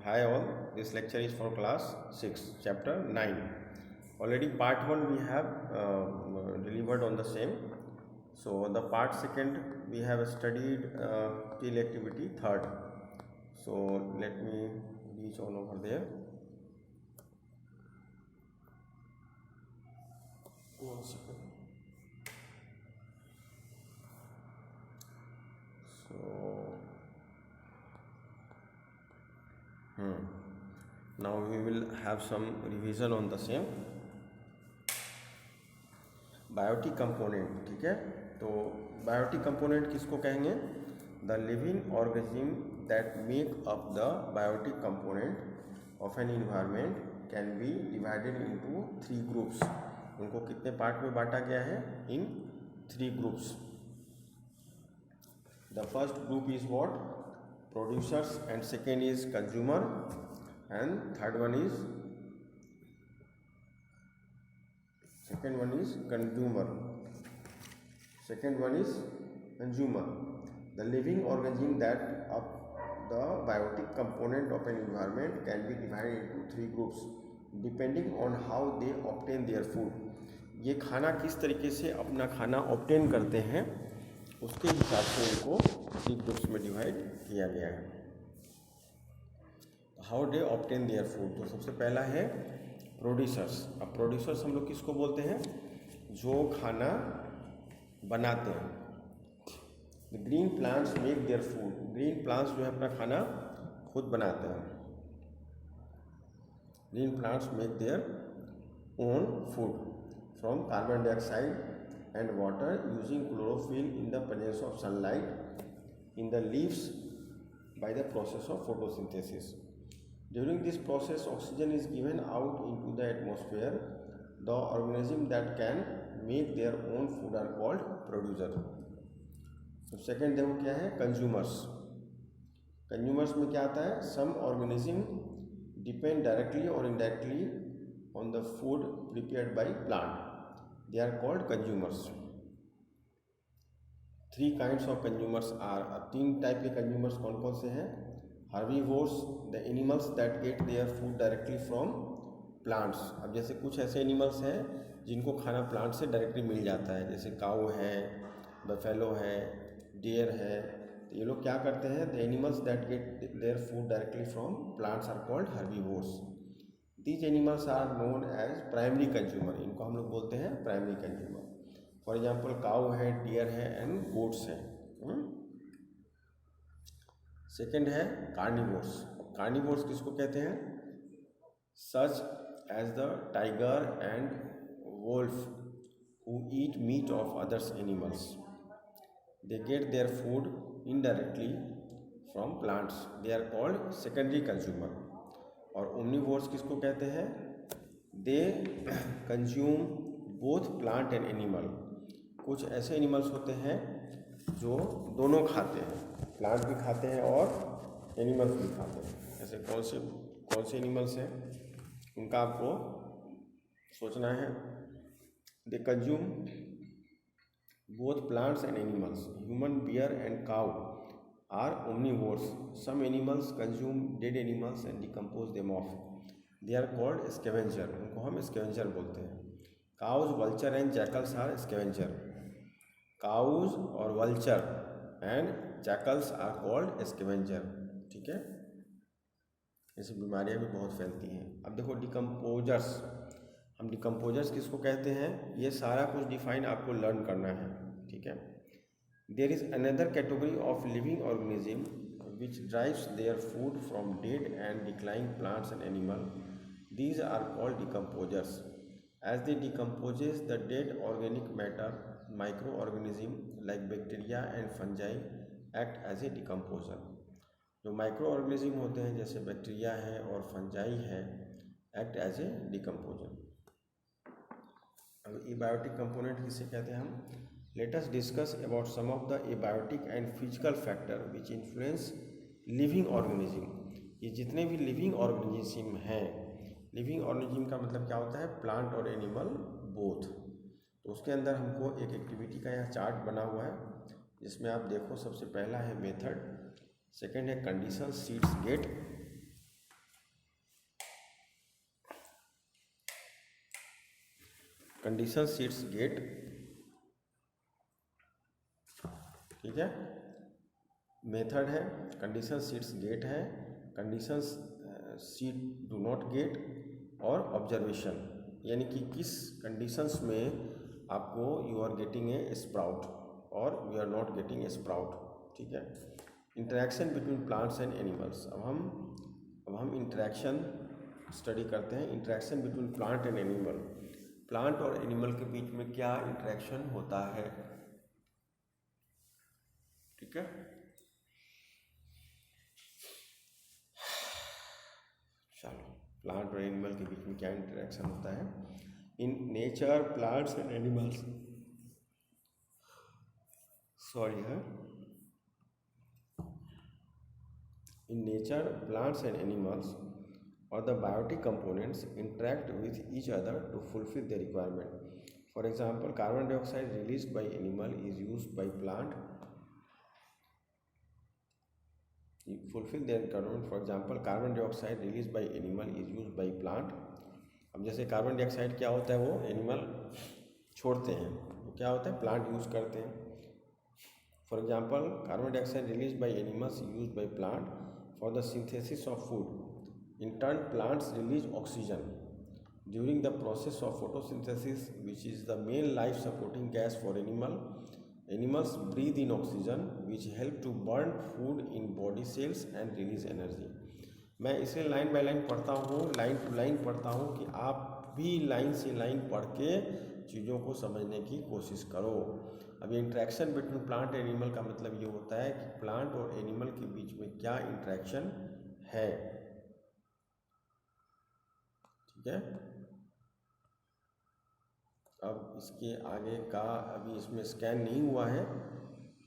Hi all, this lecture is for class 6, chapter 9. Already part 1 we have delivered on the same. So the part 2 we have studied till activity 3rd. So let me reach on over there. One second. Now we will have some revision on the same. Biotic component, ठीक है. तो biotic component किसको कहेंगे? The living organism that make up the biotic component of an environment can be divided into 3 groups. उनको कितने part में बांटा गया है? इन 3 groups. The first group is what? Producers, and second is consumer, and third one is consumer. Second one is consumer. The living organism that of the biotic component of an environment can be divided into 3 groups depending on how they obtain their food. ये खाना किस तरीके से अपना खाना obtain करते हैं उसके हिसाब से इनको 3 ग्रुप्स में डिवाइड किया गया है. How they obtain their food. तो सबसे पहला है प्रोड्यूसर्स. अब प्रोड्यूसर्स हम लोग किसको बोलते हैं? जो खाना बनाते हैं. The green plants make their food. Green plants जो है अपना खाना खुद बनाते हैं. Green plants make their own food from carbon dioxide and water using chlorophyll in the presence of sunlight in the leaves by the process of photosynthesis. During this process, oxygen is given out into the atmosphere. The organism that can make their own food are called producer. तो second देखो क्या है? Consumers. Consumers में क्या आता है? Some organism depend directly और indirectly on the food prepared by plant. They are called consumers. 3 kinds of consumers are. 3 type के कंज्यूमर्स कौन कौन से हैं? Herbivores, the animals that get their food directly from plants. अब जैसे कुछ ऐसे एनिमल्स हैं जिनको खाना प्लांट से डायरेक्टली मिल जाता है, जैसे काऊ है, बफेलो है, डियर है. तो ये लोग क्या करते हैं? The animals that get their food directly from plants are called herbivores. These animals are known as primary consumer. इनको हम लोग बोलते हैं primary consumer. For example cow है, डियर है एंड गोट्स हैं. सेकेंड है कार्निवोर्स. कार्निवोर्स किसको कहते हैं? Such as the tiger and wolf who eat meat of others animals. They get their food indirectly from plants. They are called secondary consumer. और omnivores किसको कहते हैं? दे consume both plant and animal. कुछ ऐसे animals होते हैं जो दोनों खाते हैं, प्लांट भी खाते हैं और एनिमल्स भी खाते हैं. ऐसे कौन से एनिमल्स हैं उनका आपको सोचना है. They consume both plants and animals. Human, bear and cow are omnivores. Some animals consume dead animals and decompose them off. They are called scavenger. उनको हम स्कैवेंजर बोलते हैं. Cows, vulture and jackals are scavenger. Cows और vulture and jackals are called scavenger. ठीक है. ऐसी बीमारियां भी बहुत फैलती हैं. अब देखो डिकम्पोजर्स. हम डिकम्पोजर्स किसको कहते हैं? ये सारा कुछ डिफाइन आपको लर्न करना है. ठीक है. There is another category of living organism which drives their food from dead and declining plants and animal. These are called decomposers. As they decomposes the dead organic matter, microorganism like bacteria and fungi act as a decomposer. जो micro organism होते हैं जैसे bacteria है और fungi है, act as a decomposer. अब abiotic component किसे कहते हैं हम? Let us discuss about some of the abiotic and physical factor which influence living organism. ये जितने भी लिविंग ऑर्गेनिज्म हैं, लिविंग ऑर्गेनिज्म का मतलब क्या होता है? प्लांट और एनिमल बोथ. तो उसके अंदर हमको एक एक्टिविटी का यहाँ चार्ट बना हुआ है जिसमें आप देखो. सबसे पहला है मेथड, सेकेंड है condition seeds get, condition seeds get, ठीक है, मेथड है, कंडीशन सीड्स गेट है, condition seed do not get, और ऑब्जर्वेशन, यानी कि किस कंडीशंस में आपको you are getting a sprout और you are not getting a sprout, ठीक है। Interaction between plants and animals, अब हम इंटरेक्शन स्टडी करते हैं। Interaction between plant and animal, plant और एनिमल के बीच में क्या इंटरेक्शन होता है, ठीक है। चलो, प्लांट और एनिमल के बीच में क्या इंटरेक्शन होता है। In nature plants and animals, sorry है, in nature plants and animals or the biotic components interact with each other to fulfill their requirement. For example, carbon dioxide released by animal is used by plant to fulfill their requirement. For example, carbon dioxide released by animal is used by plant. अब जैसे carbon dioxide क्या होता है, वो animal छोड़ते हैं, वो क्या होता है, प्लांट यूज़ करते हैं। For example, carbon dioxide release by animals use by plant for the synthesis of food. In turn plants release oxygen during the process of photosynthesis which is the main life supporting gas for animal. Animals breathe in oxygen which help to burn food in body cells and release energy. मैं इसे line by line पढ़ता हूँ, line to line पढ़ता हूँ कि आप भी line से लाइन पढ़ के चीज़ों को समझने की कोशिश करो। अब interaction between plant and animal का मतलब ये होता है कि प्लांट और एनिमल के बीच में क्या इंटरेक्शन है, ठीक है। अब इसके आगे का अभी इसमें स्कैन नहीं हुआ है,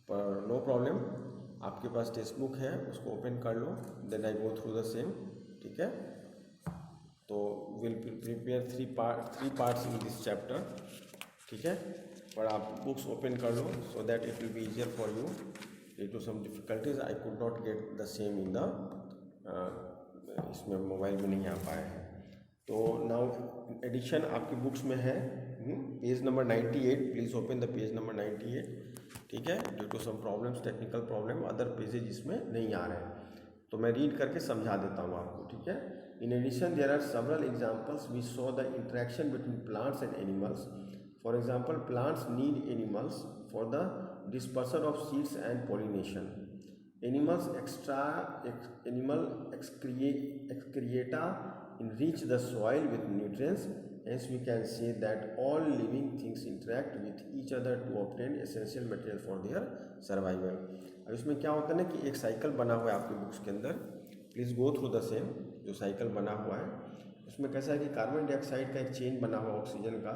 पर नो प्रॉब्लम, आपके पास टेक्स्ट बुक है, उसको ओपन कर लो, then I go through the same, ठीक है। तो will prepare three parts in this chapter, ठीक है, पर आप बुक्स ओपन कर लो so that it will be easier for you. Due to some difficulties I could not get the same in the इसमें मोबाइल में नहीं आ पाया है। तो नाउ एडिशन आपकी बुक्स में है, page number 98, please open the page number 98, ठीक है। Due to some problems, technical problem, other pages इसमें नहीं आ रहे हैं, तो मैं रीड करके समझा देता हूँ आपको, ठीक है। In addition there are several examples we saw the interaction between plants and animals. For example, plants need animals for the dispersal of seeds and pollination. Animal excreta enrich the soil with nutrients. Hence, we can say that all living things interact with each other to obtain essential material for their survival. अब इसमें क्या होता है ना कि एक cycle बना हुआ है आपके बुक्स के अंदर, please go through the same. जो साइकिल बना हुआ है उसमें कैसा है कि कार्बन डाइऑक्साइड का एक चेन बना हुआ ऑक्सीजन का,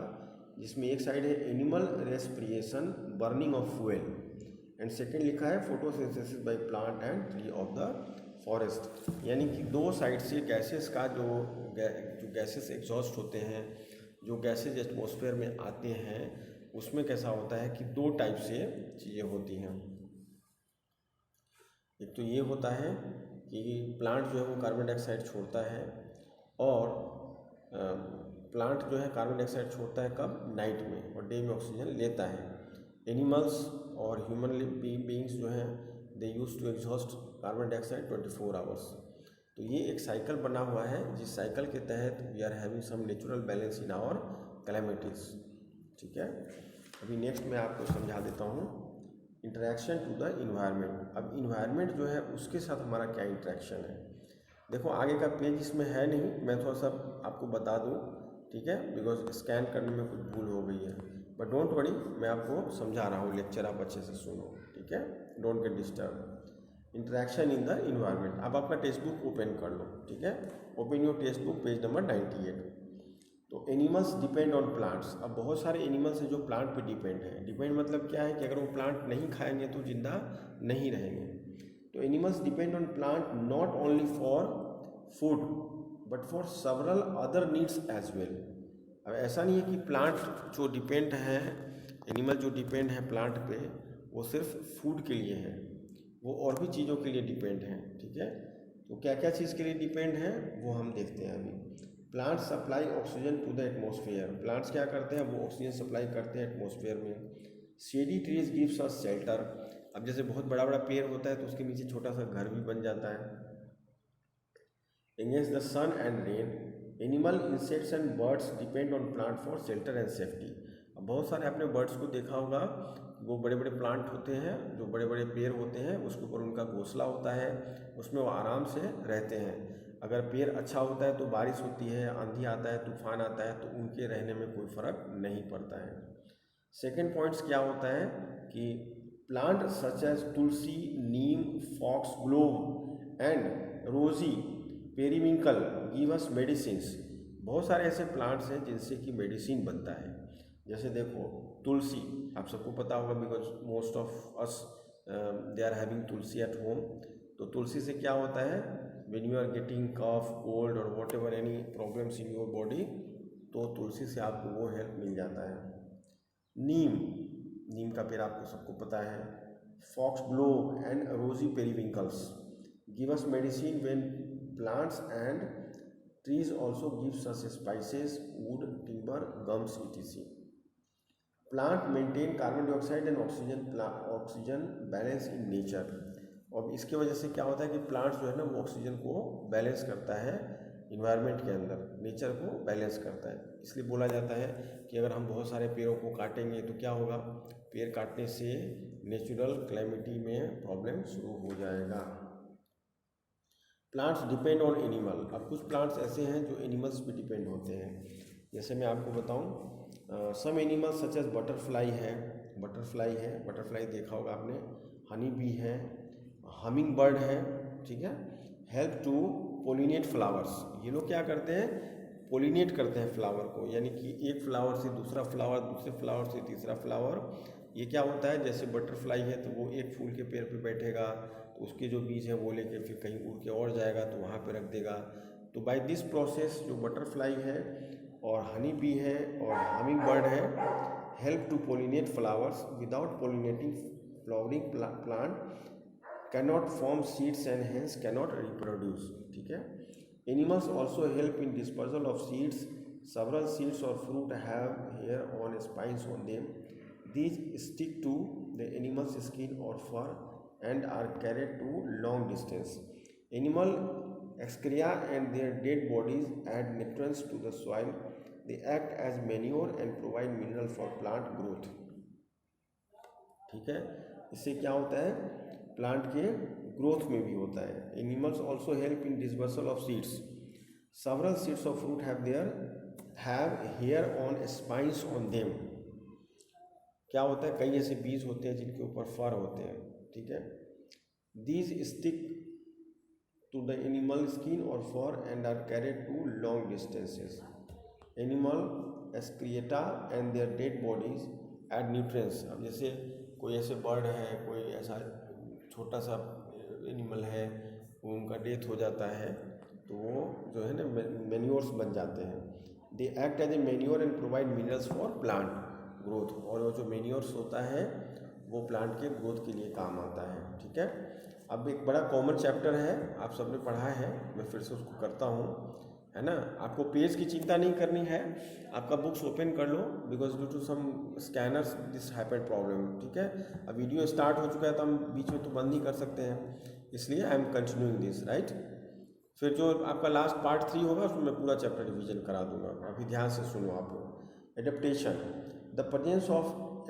जिसमें एक साइड है animal respiration burning of fuel and second लिखा है photosynthesis by plant and tree of the forest. यानी कि दो साइड से गैसेस का जो गैसेस एग्जॉस्ट होते हैं, जो गैसेज एटमॉस्फेयर में आते हैं, उसमें कैसा होता है कि दो टाइप से चीज़ें होती हैं। एक तो ये होता है कि प्लांट जो है वो कार्बन डाइऑक्साइड छोड़ता है, और प्लांट जो है कार्बन डाइऑक्साइड छोड़ता है कब, नाइट में, और डे में ऑक्सीजन लेता है। एनिमल्स और ह्यूमन बीइंग्स जो हैं they use to exhaust carbon dioxide 24 hours. तो ये एक साइकिल बना हुआ है, जिस साइकिल के तहत we are having some natural balance in our calamities, ठीक है। अभी नेक्स्ट मैं आपको समझा देता हूँ इंटरेक्शन टू द इन्वायरमेंट। अब इन्वायरमेंट जो है उसके साथ हमारा क्या इंटरेक्शन है, देखो आगे का पेज इसमें है नहीं, मैं थोड़ा सा आपको बता दूँ, ठीक है, बिकॉज स्कैन करने में कुछ भूल हो गई है, बट डोंट वरी, मैं आपको समझा रहा हूँ, लेक्चर आप अच्छे से सुनो, ठीक है, don't get disturb. Interaction in the environment. अब आपका टेक्स्ट बुक ओपन कर लो, ठीक है, open your text book, page number 98। तो एनिमल्स डिपेंड ऑन प्लांट्स। अब बहुत सारे एनिमल्स हैं जो प्लांट पे डिपेंड है। डिपेंड मतलब क्या है कि अगर वो प्लांट नहीं खाएंगे तो जिंदा नहीं रहेंगे। तो animals depend on plant not only for food but for several other needs as well. अब ऐसा नहीं है कि प्लांट जो डिपेंड है, एनिमल जो डिपेंड है प्लांट पे, वो सिर्फ फूड के लिए है, वो और भी चीज़ों के लिए डिपेंड है, ठीक है। तो क्या क्या चीज़ के लिए डिपेंड है वो हम देखते हैं अभी। Plant supply oxygen to the atmosphere, plants क्या करते हैं, वो ऑक्सीजन सप्लाई करते हैं एटमॉस्फेयर में। Shady trees gives us shelter, अब जैसे बहुत बड़ा बड़ा पेड़ होता है तो उसके नीचे छोटा सा घर भी बन जाता है। Against the sun and rain, animal, insects and birds depend on plant for shelter and safety. अब बहुत सारे आपने बर्ड्स को देखा होगा, वो बड़े बड़े प्लांट होते हैं, जो बड़े बड़े पेड़ होते हैं, उसके ऊपर उनका घोंसला होता है, उसमें वो आराम से रहते हैं। अगर पेड़ अच्छा होता है तो बारिश होती है, आंधी आता है, तूफान आता है, तो उनके रहने में कोई फ़र्क नहीं पड़ता है। सेकेंड पॉइंट्स क्या होता है कि plant such as tulsi, neem, fox glove and rosy periwinkle give us medicines. बहुत सारे ऐसे प्लांट्स हैं जिनसे कि मेडिसिन बनता है। जैसे देखो तुलसी, आप सबको पता होगा, because most of us they are having tulsi at home. तो तुलसी से क्या होता है, when you are getting cough, cold और whatever any problems in your body, तो तुलसी से आपको वो हेल्प मिल जाता है। नीम, नीम का पेड़ आपको सबको पता है। Fox glove and rosy periwinkles give us medicine when plants and trees also gives us spices, wood, timber, gums, etc. Plant maintain carbon dioxide and oxygen balance in nature। और इसके वजह से क्या होता है कि प्लांट्स जो है ना वो ऑक्सीजन को बैलेंस करता है इन्वायरमेंट के अंदर, नेचर को बैलेंस करता है। इसलिए बोला जाता है कि अगर हम बहुत सारे पेड़ों को काटेंगे तो क्या होगा, पेड़ काटने से नेचुरल क्लाइमेटी में प्रॉब्लम शुरू हो जाएगा। प्लांट्स डिपेंड ऑन एनिमल, अब कुछ प्लांट्स ऐसे हैं जो एनिमल्स पे डिपेंड होते हैं। जैसे मैं आपको बताऊं, some animals such as butterfly है, बटरफ्लाई देखा होगा आपने, हनी बी है, हमिंग बर्ड है, ठीक है, हेल्प टू पोलिनेट फ्लावर्स। ये लोग क्या करते हैं, पोलिनेट करते हैं फ्लावर को, यानी कि एक फ्लावर से दूसरा फ्लावर, दूसरे फ्लावर से तीसरा फ्लावर। ये क्या होता है, जैसे बटरफ्लाई है तो वो एक फूल के पेड़ पे बैठेगा, तो उसके जो बीज है वो लेके फिर कहीं उड़ के और जाएगा तो वहाँ पे रख देगा। तो बाय दिस प्रोसेस जो बटरफ्लाई है और हनी बी है और हमिंग बर्ड है, help to pollinate flowers. Without pollinating flowering plant cannot form seeds and hence cannot reproduce, ठीक है। Animals also help in dispersal of seeds, several seeds or fruit have hair on spines on them. These stick to the animal's skin or fur and are carried to long distance. Animal excreta and their dead bodies add nutrients to the soil. They act as manure and provide mineral for plant growth, ठीक है। इससे क्या होता है, plant के growth में भी होता है। Animals also help in dispersal of seeds, several seeds of fruit have hair on spines on them। क्या होता है, कई ऐसे बीज होते हैं जिनके ऊपर फर होते हैं, ठीक है। These stick to the animal skin or fur and are carried to long distances. Animal excreta and their dead bodies add nutrients। अब जैसे कोई ऐसे बर्ड है, कोई ऐसा छोटा सा एनिमल है, वो उनका डेथ हो जाता है तो वो जो है ना मैन्योर्स बन जाते हैं। They act as a manure and provide minerals for plant growth. और वो जो मैन्योर्स होता है वो प्लांट के ग्रोथ के लिए काम आता है, ठीक है। अब एक बड़ा कॉमन चैप्टर है, आप सबने पढ़ा है, मैं फिर से उसको करता हूँ, है ना। आपको पेज की चिंता नहीं करनी है, आपका बुक्स ओपन कर लो, because due to some scanners this happened problem, ठीक है। अब वीडियो स्टार्ट हो चुका है तो हम बीच में तो बंद ही कर सकते हैं, इसलिए I am continuing this, right. फिर जो आपका लास्ट पार्ट 3 होगा उसमें मैं पूरा चैप्टर रिवीजन करा दूंगा, अभी ध्यान से सुनो आप लोग। Adaptation, the presence of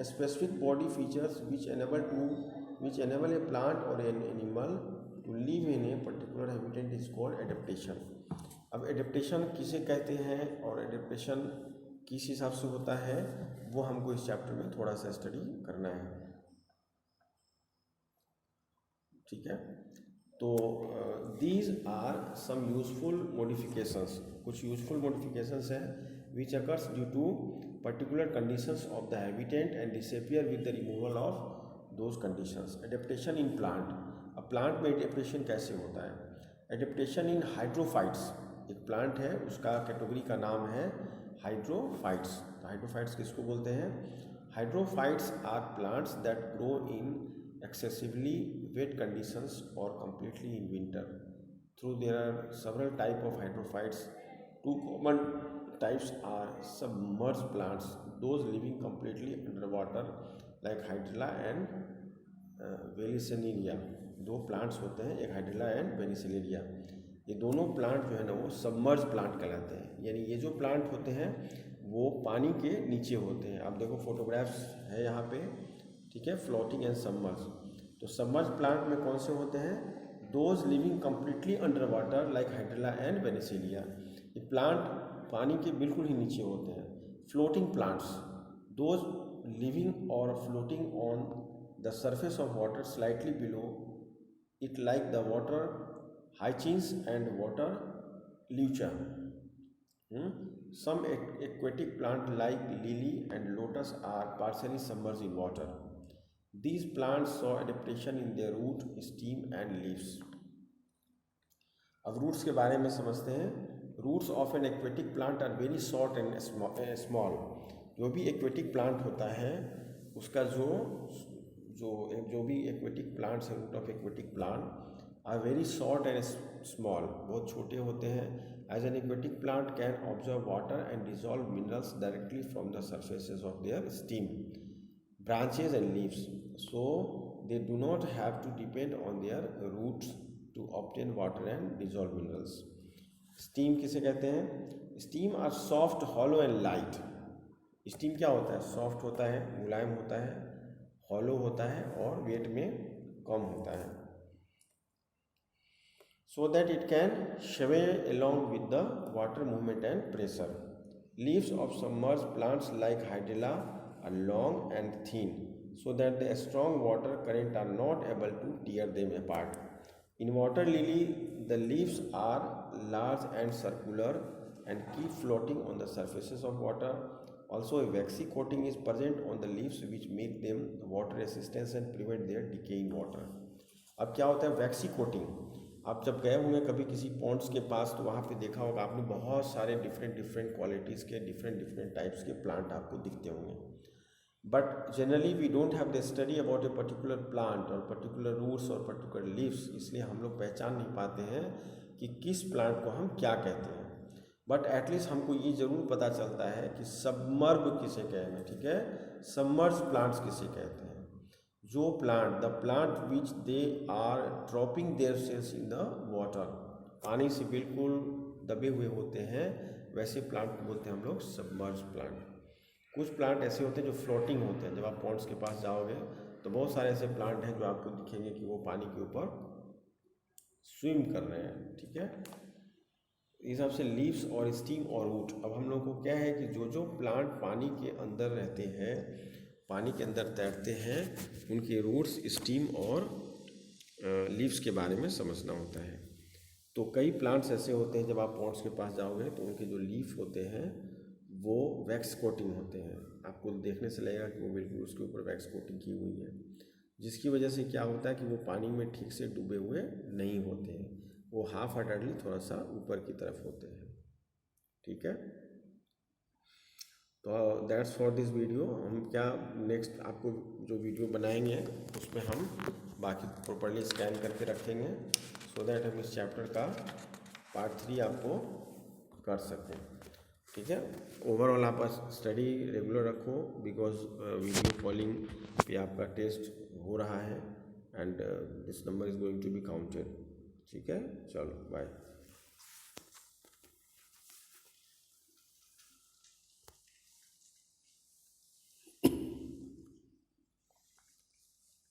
specific body features which enable a plant और an animal to live in a particular habitat is called adaptation. अब एडेप्टेशन किसे कहते हैं और एडेप्टेशन किस हिसाब से होता है, वो हमको इस चैप्टर में थोड़ा सा स्टडी करना है, ठीक है। तो these are some useful modifications, कुछ यूजफुल मॉडिफिकेशंस हैं which occurs due to particular conditions of the habitat and disappear with the removal of those conditions. Adaptation in plant, अब प्लांट में एडेप्टेशन कैसे होता है। एडेप्टेशन इन हाइड्रोफाइट्स, एक plant है उसका कैटेगरी का नाम है हाइड्रोफाइट्स। तो हाइड्रोफाइट्स किसको बोलते हैं, hydrophytes are plants that grow in excessively wet conditions or completely in winter. Through there are several type of hydrophytes Two common types are submerged plants, those living completely underwater like hydrilla and वेलिसिनेरिया। दो plants होते हैं, एक hydrilla and वेलिसिनेरिया। ये दोनों plant जो है ना वो सबमर्ज प्लांट कहलाते हैं। यानी ये जो प्लांट होते हैं वो पानी के नीचे होते हैं। आप देखो फोटोग्राफ्स है यहाँ पे, ठीक है, फ्लोटिंग एंड सबमर्ज। तो सबमर्ज प्लांट में कौन से होते हैं? Those living completely under water like hydrilla and vallisneria. ये प्लांट पानी के बिल्कुल ही नीचे होते हैं। फ्लोटिंग प्लांट्स, दोज लिविंग और floating on the surface of water slightly below it like the water hyacinths and water leuca. Some aquatic plants like lily and lotus are partially submerged in water. These plants saw adaptation in their root, stem and leaves. अब roots के बारे में समझते हैं। Roots of an aquatic plant are very short and small. जो भी aquatic plant होता है उसका जो भी एक्वेटिक प्लांट्स हैं, root of aquatic plant are very short and small, बहुत छोटे होते हैं। As an aquatic plant can observe water and dissolve minerals directly from the surfaces of their stem, branches and leaves, so they do not have to depend on their roots to obtain water and dissolve minerals. Stem किसे कहते हैं? Stem are soft, hollow and light. Stem क्या होता है? Soft होता है, मुलायम होता है, हॉलो होता है और वेट में कम होता है। सो दैट इट कैन स्वे along with the water movement and pressure. Leaves of submerged plants like hydrilla are long and thin, so that the strong water current are not able to tear them apart. In water lily, the leaves are large and circular and keep floating on the surfaces of water. Also, a waxy coating is present on the leaves which make them water resistant and prevent their decay in water. अब क्या होता है वैक्सी coating? आप जब गए होंगे कभी किसी पॉन्ड्स के पास तो वहाँ पे देखा होगा आपने बहुत सारे डिफरेंट क्वालिटीज़ के डिफरेंट टाइप्स के प्लांट आपको दिखते होंगे। But generally we don't have the study about a particular plant और पर्टिकुलर रूट्स और पर्टिकुलर लीव्स, इसलिए हम लोग पहचान नहीं पाते हैं कि किस प्लांट को हम क्या कहते हैं। बट एटलीस्ट हमको ये ज़रूर पता चलता है कि सबमर्ब किसे कहेंगे, ठीक है, सबमर्ज प्लांट्स किसे कहते हैं। जो plant, the plant which they are dropping their cells in the water, पानी से बिल्कुल दबे हुए होते हैं, वैसे प्लांट को बोलते हैं हम लोग सबमर्ज प्लांट। कुछ प्लांट ऐसे होते हैं जो फ्लोटिंग होते हैं। जब आप पॉन्ड्स के पास जाओगे तो बहुत सारे ऐसे प्लांट हैं जो आपको दिखेंगे कि वो पानी के ऊपर स्विम कर रहे हैं, ठीक है। इस हिसाब से लीव्स और स्टीम और रूट। अब हम लोग को क्या है कि जो प्लांट पानी के अंदर रहते हैं, पानी के अंदर तैरते हैं, उनके रूट्स, स्टीम और लीव्स के बारे में समझना होता है। तो कई प्लांट्स ऐसे होते हैं जब आप पॉट्स के पास जाओगे तो उनके जो लीफ होते हैं वो वैक्स कोटिंग होते हैं। आपको देखने से लगेगा कि वो बिल्कुल उसके ऊपर वैक्स कोटिंग की हुई है, जिसकी वजह से क्या होता है कि वो पानी में ठीक से डूबे हुए नहीं होते हैं, वो हाफ हार्टेडली थोड़ा सा ऊपर की तरफ होते हैं, ठीक है। तो दैट्स फॉर दिस वीडियो। हम क्या नेक्स्ट आपको जो वीडियो बनाएंगे उसमें हम बाकी प्रॉपर्ली स्कैन करके रखेंगे, सो दैट हम इस चैप्टर का पार्ट 3 आपको कर सकें, ठीक है। ओवरऑल आप स्टडी रेगुलर रखो, बिकॉज वीडियो कॉलिंग पे आपका टेस्ट हो रहा है and this number is going to be counted, ठीक है। चलो बाय।